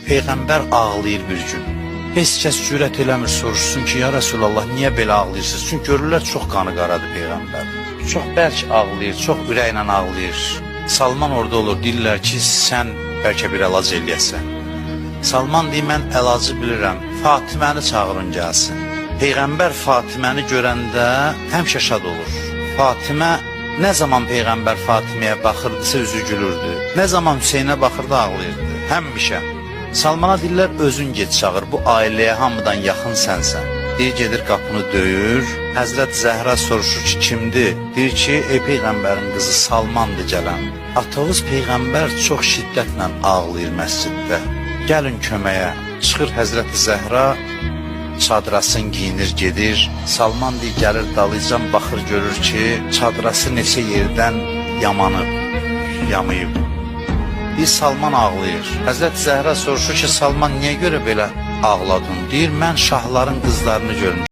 Peyğəmbər ağlayır bir gün. Heç kəs cürət eləmir, soruşsun ki, ya Rasulallah, niyə belə ağlayırsınız? Çünki görürlər, çox qanı qaradır Peyğəmbər. Çox bərk ağlayır, çox ürəklə ağlayır. Salman orada olur, deyirlər ki, sən bəlkə bir əlac eləyəsən. Salman deyir, mən əlacı bilirəm, Fatiməni çağırın gəlsin. Peyğəmbər Fatiməni görəndə həmişə şad olur. Fatimə nə zaman Peyğəmbər Fatiməyə baxırdısa üzü gülürdü. Nə zaman Hüseynə baxırdı ağlayırdı. Həmişə. Salmana deyirlər, özün get çağır, bu ailəyə hamıdan yaxın sənsən. Deyir, gedir qapını döyür. Həzrət Zəhra soruşur ki, kimdir? Deyir ki, ey Peyğəmbərin qızı Salmandır gələn. Atavuz Peyğəmbər çox şiddətlə ağlayır məsciddə. Gəlin köməyə. Çıxır Həzrət Zəhra, çadrasın giyinir, gedir. Salman deyir, gəlir dalıcan, baxır, görür ki, çadrası neçə yerdən yamanıb, yamayıb. Bir Salman ağlayır. Həzrət Zəhra soruşur ki, Salman niyə görə belə ağladın? Deyir, mən şahların qızlarını görmüşəm.